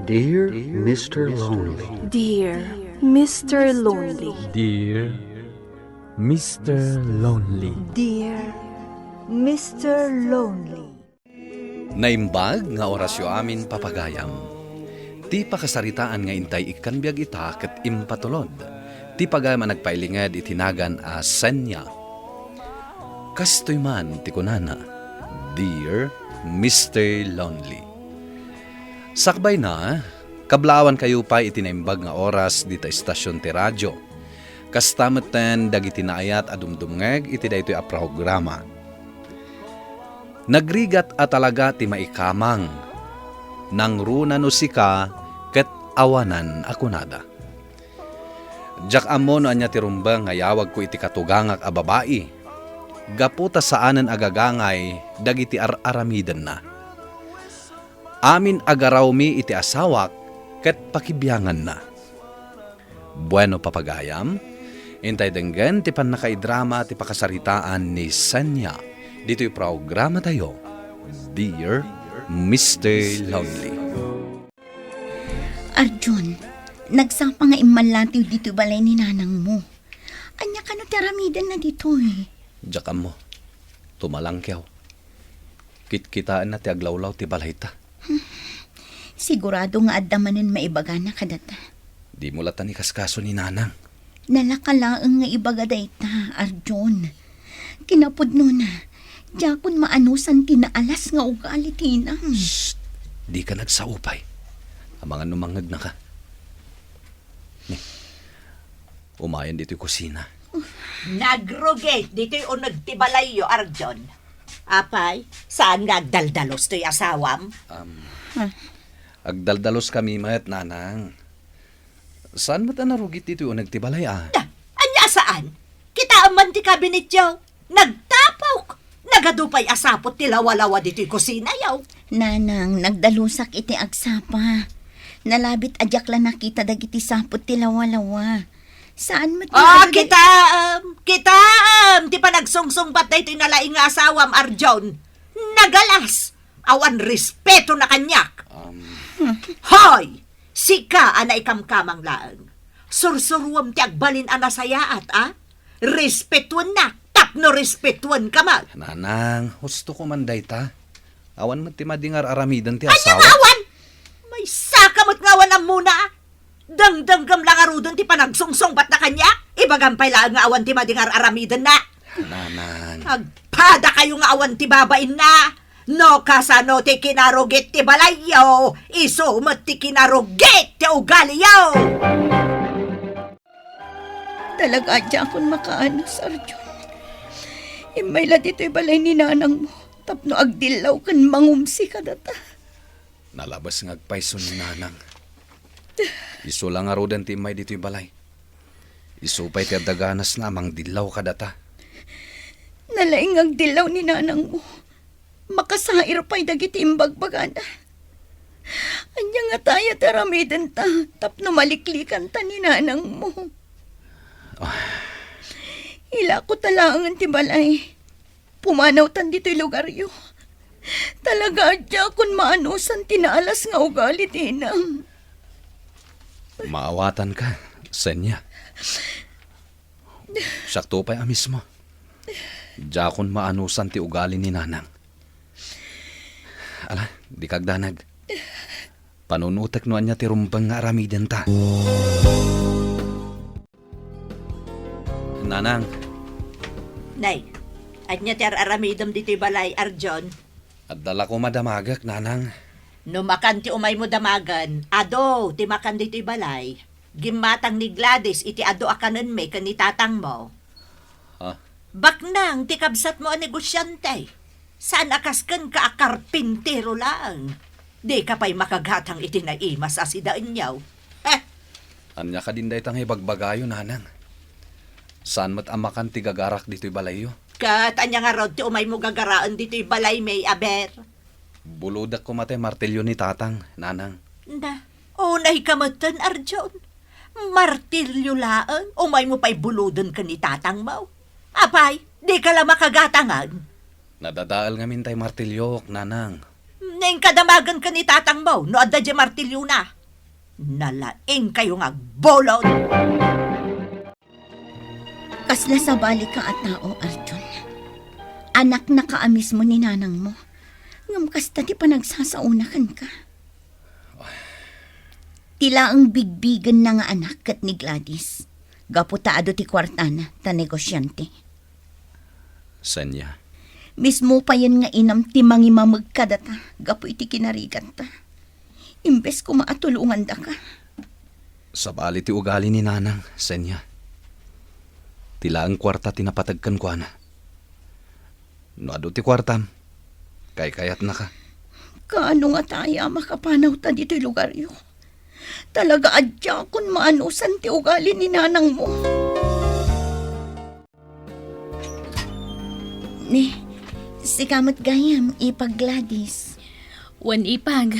Dear Mr. Lonely. Dear Mr. Lonely. Dear Mr. Lonely. Dear Mr. Lonely. Naimbag nga orasyo amin papagayam. Ti pakasaritaan nga intay ikanbiag ita ket impatulod. Ti pagayam nagpailingad itinagan a senya. Kastoy man ti kunana, Dear Mr. Lonely. Sakbay na, kablawan kayo pa itinaimbag nga oras dita istasyon ti radyo. Kastameten dagiti naayat adumdumngeg iti daytoy a programa. Nagrigat at talaga ti maikamang, nang runa no sika ket awanan akunada. Jak ammo no anya ti rumbang nga yawag ko iti katugangak a babae. Gaputa saanen agagangay dagiti aramiden na. Amin agaraw mi iti asawak ket pakibiyangan na. Bueno papagayam, intay denggen ti panakaidrama ti pakasaritaan ni Senya. Dito'y programa tayo, Dear Mr. Lonely. Arjun, nagsapa nga imalatiw dito balay ni nanang mo. Anya ka no teramidan na dito eh. Jakam mo, tumalangkyaw. Kitkitaan na ti aglawlaw ti balay ta. Sigurado nga adamanin maibaga na kadata. Di mo latan ikaskaso ni nanang. Nalakalaang nga ibaga dayta, Arjun. Kinapudno na. Diyakon maanusan tinaalas nga ugali tinang. Shh! Di ka nagsaupay. Ang mga numangag na ka. Ni, umayan dito'y kusina. Nagrugate dito'y o nagtibalayo, Arjon. Apay, saan nga agdaldalos to'y asawam? Agdaldalos kami mayat nanang. Saan ba't narugit dito'y o nagtibalay Anya saan? Kita aman ti kabinet yaw. Nagtapaw. Nagadupay asapot ti lawa-lawa dito'y kusina yaw. Nanang, nagdalusak iti agsapa. Nalabit adyak lang nakita dagiti sapot ti lawa-lawa. Saan mo Kitaam! Ti pa nagsungsungpat na ito'y nalaing nga asawam, Arjon. Nagalas! Awan respeto na kanyak. Hoy! Sika ana ikamkamang laang. Sursuruam ti agbalin anasayaat, Respetuan na. Tapno respetuan ka man. Nanang, husto ko man dayta. Awan mo ti madingar aramidan ti Anya asawa. awan! May sakamot ngawan ang muna, Dangdanggam lang arudon ti panagsungsong bat na kanya. Ibagampay lang nga awan ti madingar aramidan na. Nanang. Agpada kayo nga awan ti babain na. No kasano ti kinarugit ti balayo. Isumat ti kinarugit ti ugaliyo. Talaga diyakon makaanas, Arjun. Imayla dito'y balay ni nanang mo. Tapno agdilaw kan mangumsi ka data. Nalabas ng agpaiso ni nanang. Iso lang arudan ti may dito'y balay. Isupay ti adaganas na mang dilaw kadata. Nalaing agdilaw ni nanang mo. Makasair pa'y dagiti imbagbagana. Anya nga tayo taramidan ta. Tapno maliklikan ta ni nanang mo. Ila ko talangan ti balay. Pumanaw tan dito'y lugaryo. Talaga adya kun maanusan tinaalas nga ugali tinang. Maawatan ka, Senya. Sakto pa'y amis mo. Diyakon maanusan ti ugali ni nanang. Ala, di kagdanag. Panunutek no anya ti rumbang nga aramidan ta. Nanang. Nay, anya ti aramidam dito'y balay, Arjon. At dala ko madamagak, nanang. Numakan ti umay mo damagan, ado, ti makan dito'y balay. Gimatang ni Gladys, iti ado akanan may kanitatang mo. Baknang, ti kabsat mo a negosyante. Saan akaskan ka akarpintero lang? Di ka pa'y makagatang iti naimas asidaan yaw. Anya ka din daytang ibagbagayo, nanang. Saan mat amakan ti gagarak dito'y balayo? Kat anya nga rod ti umay mo gagaraan dito'y balay may aber. Buludak ko mate martilyo ni tatang, nanang. Na, unay kamatan, Arjon. Martilyo laang, umay mo pa'y buludan ka ni tatang mo. Apay, di ka lang makagatangan. Nadadaal nga mintay martilyok, nanang. Neng kadamagan ka ni tatang mo, no adda di martilyo na. Nalaing kayo nga bolon. Kasla sa balik ka at tao, Arjun. Anak na kaamis mo ni nanang mo. Ngam kasta ti pa nagsasaunakan ka. Tila ang bigbigan na nga anak kat ni Gladys. Gaputaado ti kwartana, ta negosyante. Senya, Mismo pa yan nga inam ti mangimamag ka data. Gapo iti kinarigan ta. Imbes ko maatulungan da ka. sa bali ti ugali ni nanang, Senya. Tila ang kwarta tinapatagkan ko na. No ado ti kwartam, kayat na ka. Kaano nga tayo makapanaw ta dito'y lugar yo. Talaga adya kun maanusan ti ugali ni nanang mo. Ne, si kamot gayam, ipag Gladys. Wan ipag,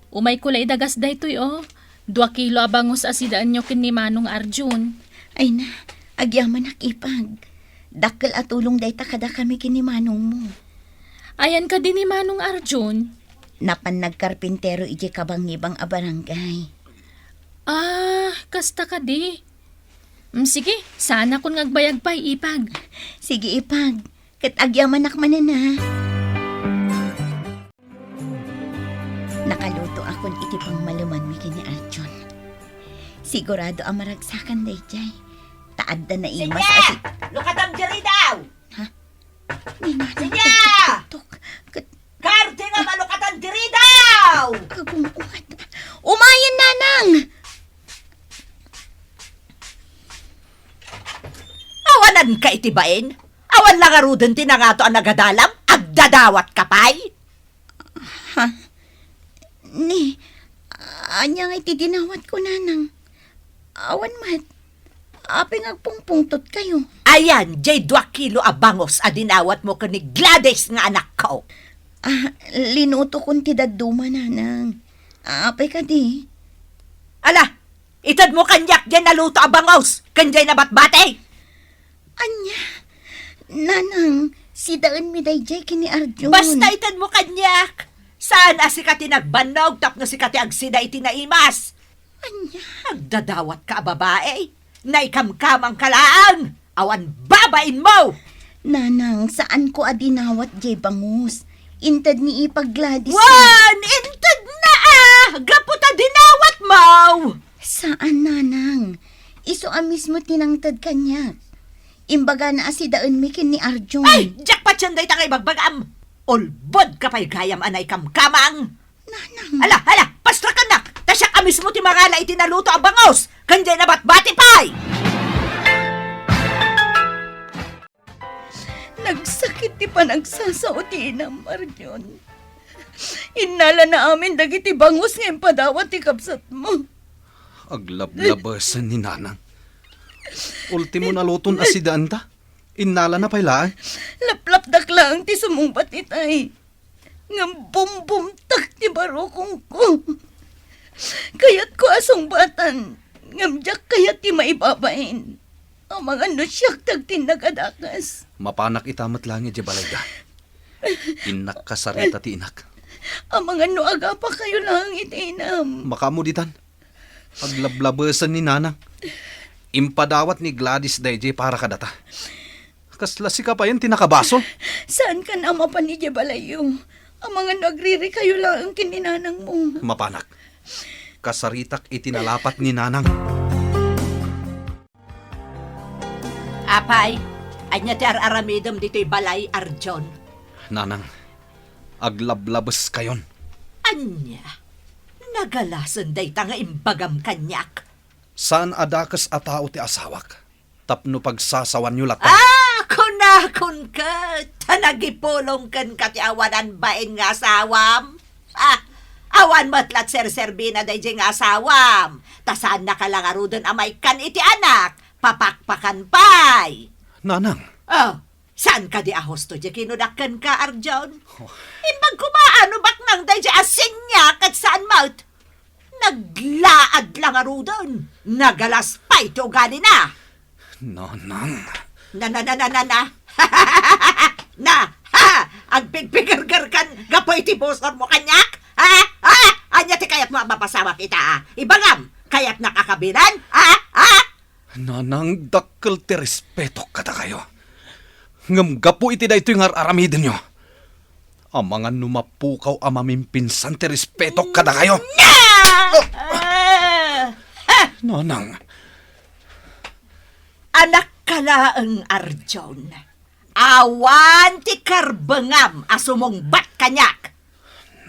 umay kulay dagas daytoy 2 kilo abangos asidaan nyo kin ni Manong Arjun. Ay na, agyaman ak ipag. Dakkel at tulong day takada kami kinimanong mo. Ayan ka din ni Manong Arjun. Napan nagkarpintero iji kabangibang a barangay. Kasta ka di. Sige, sana kung ngagbayag pa'y ipag. Sige ipag, kat agyaman ak manan na. Nakaluto akon iti pang maluman mi kini Arjun. Sigurado ang maragsakan day jay. Taad na naimas Sige! at Lukatam diri daw! ninanang Sige! pagtutok. Kat Karte nga malukatan diri daw! kabumuhat. Umayan nanang! Awanan ka itibain? Awan lang arudan tinangato ang nagadalam? Agdadawat ka pa'y? Ni, anya nga itidinawat ko nanang. Awan mat. Aping agpungpungtot kayo. Ayan, jay 2 kilo abangos adinawat mo ka ni Gladys nga anak ko. Linuto kong tidaduma nanang. Apay ka di. Ala, itad mo kanyak dyan naluto abangos. Kanjay na batbate. Anya, nanang, si daan mi dayjay kini Arjun. Basta itad mo kanyak. Saan si kati nagbanog tapno si kati agsida iti naimas. Anya, Agdadawat ka babae. Naikamkamang kalaang. Awan babain mo. nanang, saan ko adinawat jay bangus? Intad ni ipag Gladys. Wan, intad na Gaputa dinawat mo. Saan nanang? Iso a mismo tinangtad kanya. Imbaga na si daan mi kini Arjun. Ay, jackpot yan day tangay bagbagam. Olbod ka pa'y gayam anay kamkamang. Nanang, Hala, pastrakan na. Tasya ka mismo ti mangala itinaluto ang bangos. Kanjay na batbati pa'y. nagsakit ti panagsasauti na Arjun. Inala na amin dagiti bangus ngayon padawat ti kapsat mo. Aglablabasan ni nanang. Ultimo na luton asidaan ta. Innala na pailaan. Laplap daklang ti sumungbat itay. Ngam bumbumtak ti barokong ko. Kayat ko asong batan. Ngam jak kayat ti maibabain. Ang mga nusyak tagtin nagadakas. Mapanak itamat langit di balayda. Inak kasarita ti inak. Ang mga nuaga pa kayo lang itinam. Makamuditan. Aglablabasan ni nanang. Impadawat ni Gladys Dayjay para kadata. Kasla si ka pa yan tinakabasol. Saan ka na mapan ni Jebalayo? Ang mga nagriri kayo lang ang kininanang mo. Mapanak. Kasaritak itinalapat ni nanang. Apay, anya ti araramidam dito'y balay Arjon. Nanang, aglablabas kayon. Anya, nagalasan day tanga imbagam kanyak. Saan adakas a tao ti asawak? Tapno pagsasawan nyo latan. Kunakon ka, tanagipulong kan kati awanan bain nga asawam. Awan matlat serserbi na day nga asawam. Tasaan na kalangarudan amay kan iti anak, papakpakan pay. Nanang, Saan ka di ahos to di kinudakan ka, Arjon? Imbag kumaano bak nang day asinyak at saan mout? Naglaad lang arudan. Nagalas pa ito gali na. nanang. Na. Na, ha! Ang pigpigirgir kan, gapoy ti busor mo kanyak? Ha? Ha? Anya ti kayat mo mapasawa kita, ha? Ibangam, kayat nakakabilan? Ha? Ha? Nanang dakkel ti respeto kada kayo. Ngam gapo iti da ito yung aramidin nyo. Ang mga numapukaw amamimpinsan ti respeto kada kayo. Nanang, Anak kalaang Arjon. Awan ti karbangam asumongbat kanyak.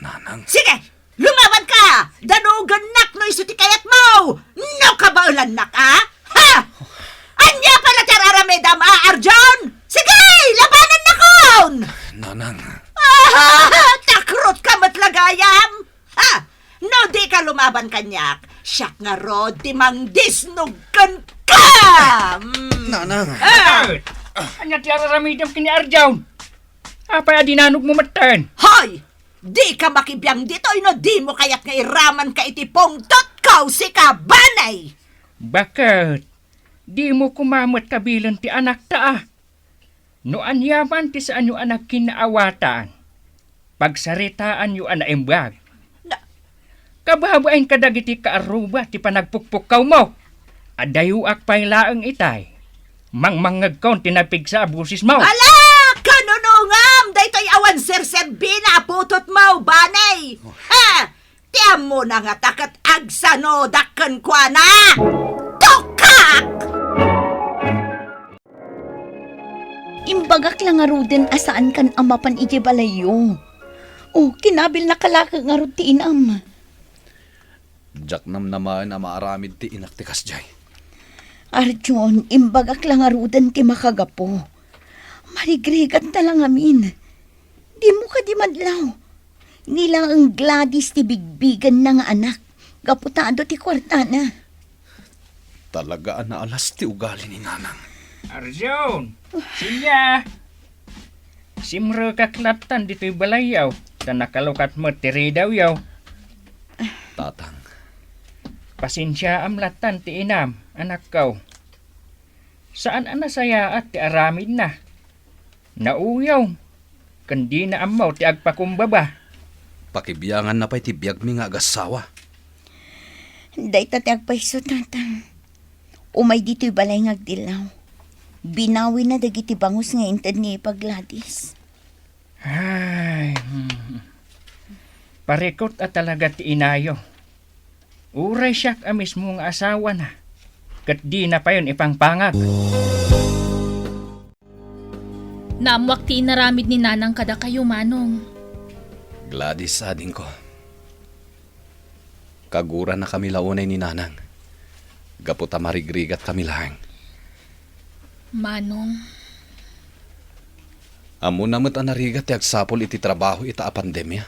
nanang, Sige, lumaban ka! Danugan nak no iso ti kayat mo! No kabaulan nak, ha? Ha? Anya pala tiraramedam, Arjon? Sige, labanan na kon! nanang. Takrot ka matlagayam! Ha? No di ka lumaban kanyak, siyak nga rod ti mangdisnugkan ka! Nanang. Anya ti araramidam kini Arjaw. Apa adinanog mo matan? Hoy! Di ka makibiyang dito, ino di mo kayat nga iraman ka iti pongtot kaw si kabanay! Bakit? Di mo kumamot kabilan ti anak ta. No anyaman ti saan yung anak kinaawatan. Pagsaritaan yung anak embag. Kababain ka dagiti kaaruba ti panagpukpukaw mo. Adayuak pa'y laang itay. Mangmangag kaon tinapig sa abusis mo. Ala! Kanunungam! Daytoy awan sir-serbina putot mo, banay! Ha! Tiyan mo na nga takat agsano dakkan kwa na! Tukak! Imbagak lang nga ruden asaan kan amapan iti balayo. Oh, kinabil na kalaka nga ro ti inam. Jak nam naman na maaramid ti inak ti kasjay. Arjon, imbagak lang nga ruden ti makagapo. Marigrigat na lang amin. Di mo ka di madlaw. Nila ang Gladys ti bigbigan na nga anak. Gaputado ti kwartana. Talaga na alas ti ugali ni nanang. Arjun! Sinya! Simro kaklatan dito'y balayaw. Ta nakalukat mo tiri daw yaw. Tatang, Pasensya amlatan ti inam, anak kaw. Saan anasaya at ti aramid na? Nauyaw. Kandi na amaw ti agpakumbaba. pakibiyangan na pa'y ti biyag mi nga agasawa. Day tatag paiso tatang. Umay dito'y balay ngagdilaw. Binawi na dagiti bangus nga inted ni Gladys. Ay, Parikot at talaga ti inayo. Uray siyak a mismo nga asawa na. Kat di na pa yun ipangpangag. Naamwak ti inaramid ni nanang kada kayo, Manong. Gladys, ading ko. Kagura na kami launay ni nanang. Gaputa marigrigat kami lahang. Manong, Amo namot ang narigat ti agsapol iti trabaho ita a pandemya.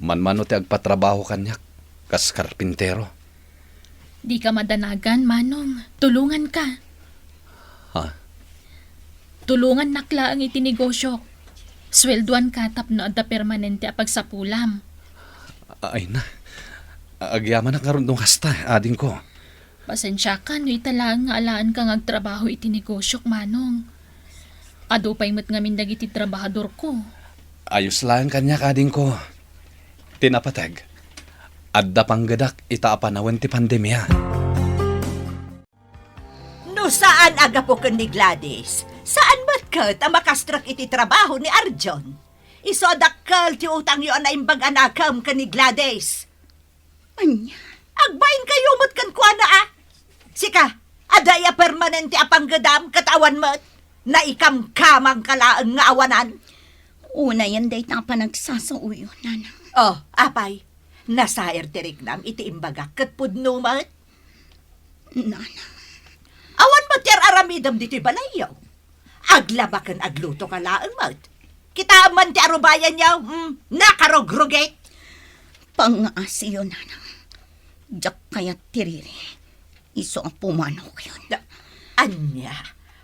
Manmano ti agpatrabaho kanyak, kas karpintero. di ka madanagan, Manong. Tulungan ka. Ha? Tulungan nakla ang itinegosyo. Swelduan ka tapno adda permanente a pagsapulam. Ay na. Agyaman na karon dong hasta, ading ko. Pasensya ka, no italang nga alaan kang agtrabaho itinegosyo, Manong. Ado pa'y mat ngamin dagiti trabahador ko. Ayos lang kanya kading ko. Tinapatag. Adda panggadak itaapanawan ti pandemya. No saan aga po ni Gladys? Saan ba't ka makastrak iti trabaho ni Arjon? Iso dakkel ti utang yu na imbag anakam ka ni Gladys. Anya? Agbain kayo mo't kan kwa na ah. Sika, adaya permanente apanggadam katawan mo't na ikamkamang kalaang nga awanan. Una yan day tapa nagsasauyo, nanang. Oh, apay, nasair tirignam iti imbagak kat pudno mo't. Nanang. Awan mo tiar aramidam dito'y balayaw. Aglabakan agluto ka laang mo't. Kita man ti arubayan yaw, nakarogrogate. Pang-aasiyo, nanang. Diyak kaya tiriri. Iso ang pumanaw yun. Anya,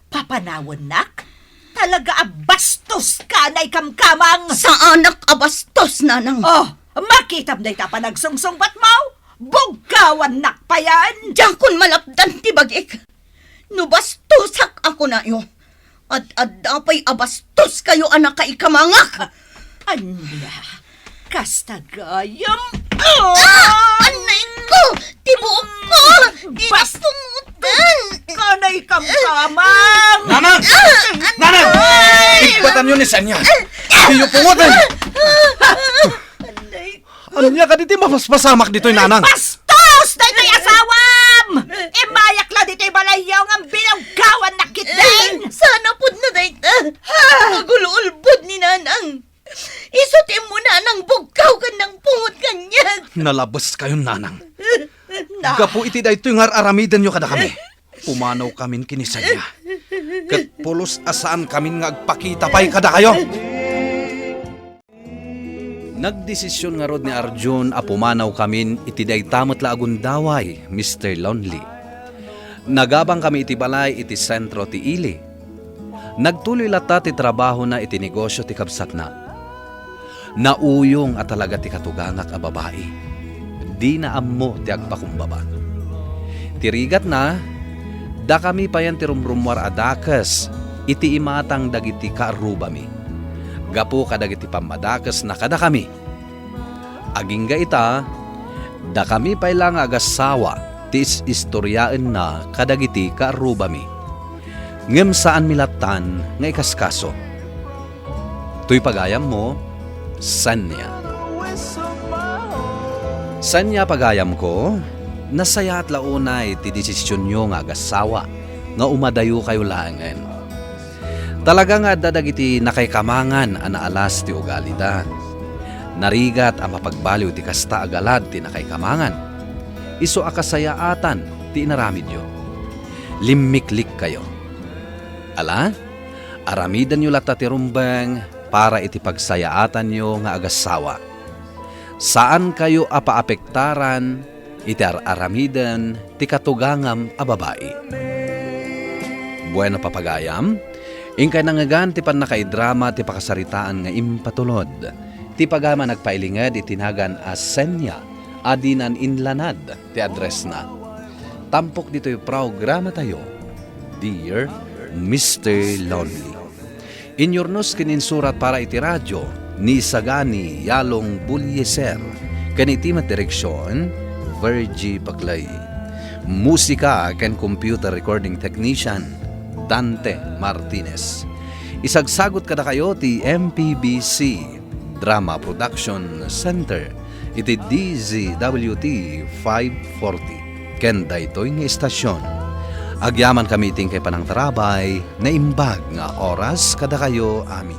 papanawon nak? Talaga abastos ka na ikamkamang. Sa anak abastos, nanang. Oh, makitam na ita pa nagsungsungbat mo. Bugkawan nak pa yan. Diyan kun malapdan ti bagik. No bastosak ako na yo. At adapay abastos bastos kayo anak ka ikamangak! Anya, kasta gayam. Anay ko! Tibuok ko! Di na Bas- pungutan! Kanay kamkamang! Nanang! Nanang! Igbatan nyo ni Sanya! Iyo pungutan! Anay Ano niya ka dito mapaspasamak dito'y nanang? Bastos! Dito'y asawam! Imayak lang dito'y balayaw ng binanggawan na kiteng! Sana pud na dayta. Magululbod ni nanang. Isutin mo na nang bugkaw ka ng pungot kanyan. Nalabas kayong nanang. Gapo iti da ito'y ngar aramidan nyo kada kami. Pumanaw kamin kinisa niya. Kat pulos asaan kamin nga agpakita pa'y kada kayo. Nagdesisyon nga rod ni Arjun a pumanaw kamin iti day tamot la agundaway, Mr. Lonely. Nagabang kami iti balay iti sentro ti Ili. Nagtuloy lata ti trabaho na iti negosyo ti kabsat na. Nauyong at talaga ti katugangak a babae. Di na ammo ti agpakumbaba. Tirigat na, da kami payan ti rumrumwar adakas iti imatang dagiti kaarubami. Gapo kadagiti pamadakas na kada kami. Agingga ita, da kami pailang agasawa ti istoryaan na kadagiti kaarubami. Ngem saan milatan nga ikaskaso. Tuy pagayam mo, Sanya. Sanya pagayam ko, nasaya at launay ti desisyon nyo nga agasawa nga umadayo kayo langan. Talaga nga dadagiti nakaykamangan anaalas ti ugali da. Narigat ang mapagbaliw ti kasta agalad ti nakaykamangan. Iso akasayaatan ti inaramid nyo. Limiklik kayo. Ala, aramidan nyo lata ti rumbang para iti pagsayaatan nyo nga agasawa. Saan kayo apaapektaran iti aramidan ti katugangam a babae. Bueno papagayam, ingkay nangagan ti panakaidrama ti pakasaritaan nga impatulod. Ti pagama nagpailingad itinagan as Senya, adinan inlanad ti address na. Tampok dito yung programa tayo, Dear Mr. Lonely. Inyornos kininsurat para iti radyo ni Sagani Yalong Bulyeser, kanitimat direksyon, Virgie Paglay. Musika ken computer recording technician, Dante Martinez. Isagsagot kada kayo ti MPBC Drama Production Center iti DZWT 540 ken daytoy nga istasyon. Agyaman kami ting kay panang tarabay na imbag nga oras kada kayo amin.